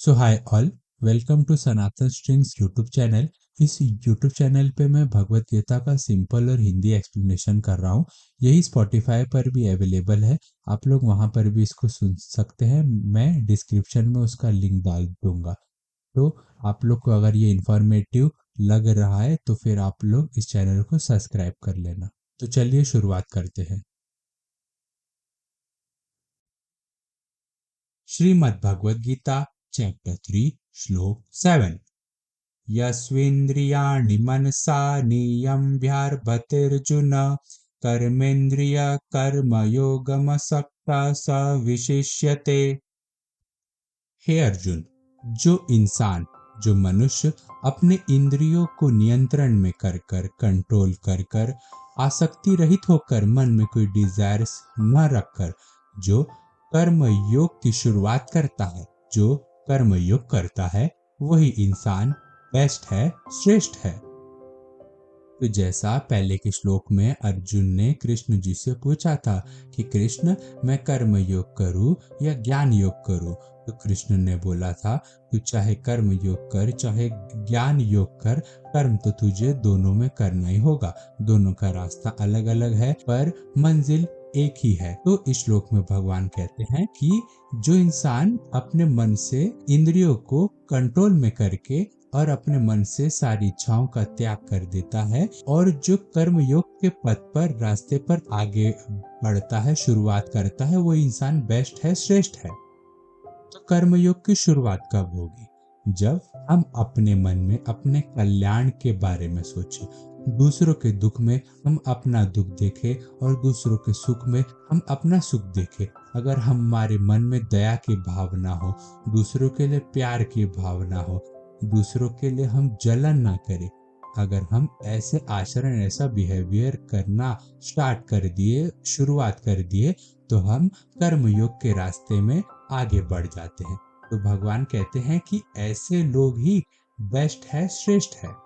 So hi all, welcome to Sanatan strings YouTube channel. इस YouTube channel पे मैं भगवत गीता का सिंपल और हिंदी एक्सप्लेनेशन कर रहा हूँ। यही स्पॉटिफाई पर भी अवेलेबल है, आप लोग वहाँ पर भी इसको सुन सकते हैं। मैं डिस्क्रिप्शन में उसका लिंक डाल दूंगा। तो आप लोग को अगर ये इंफॉर्मेटिव लग रहा है तो फिर आप लोग इस चैनल को सब्सक्राइब कर लेना। तो चलिए शुरुआत करते हैं। श्रीमद् भगवद गीता चैप्टर 3 श्लोक 7। यस्वेन्द्रियाणि मनसा नियम्यार्भतेऽर्जुन कर्मेन्द्रिय कर्मयोगमसक्ता स विशिष्यते। हे अर्जुन, जो इंसान, जो मनुष्य अपने इंद्रियों को नियंत्रण में कर कर कंट्रोल कर कर आसक्ति रहित होकर मन में कोई डिजायर्स न रखकर जो कर्म योग की शुरुआत करता है, जो कर्म योग करता है, वही इंसान बेस्ट है, श्रेष्ठ है। तो जैसा पहले के श्लोक में अर्जुन ने कृष्ण जी से पूछा था कि कृष्ण, मैं कर्म योग करूं या ज्ञान योग करूं, तो कृष्ण ने बोला था तू चाहे कर्म योग कर चाहे ज्ञान योग कर, कर्म तो तुझे दोनों में करना ही होगा। दोनों का रास्ता अलग अलग है पर मंजिल एक ही है। तो इस श्लोक में भगवान कहते हैं कि जो इंसान अपने मन से इंद्रियों को कंट्रोल में करके और अपने मन से सारी इच्छाओं का त्याग कर देता है और जो कर्म योग के पथ पर रास्ते पर आगे बढ़ता है, शुरुआत करता है, वो इंसान बेस्ट है, श्रेष्ठ है। तो कर्म योग की शुरुआत कब होगी? जब हम अपने मन में अपने कल्याण के बारे में सोचें, दूसरों के दुख में हम अपना दुख देखें और दूसरों के सुख में हम अपना सुख देखें। अगर हमारे मन में दया की भावना हो, दूसरों के लिए प्यार की भावना हो, दूसरों के लिए हम जलन ना करें, अगर हम ऐसे आचरण, ऐसा बिहेवियर करना स्टार्ट कर दिए, शुरुआत कर दिए, तो हम कर्म योग के रास्ते में आगे बढ़ जाते हैं। तो भगवान कहते हैं कि ऐसे लोग ही बेस्ट है, श्रेष्ठ है।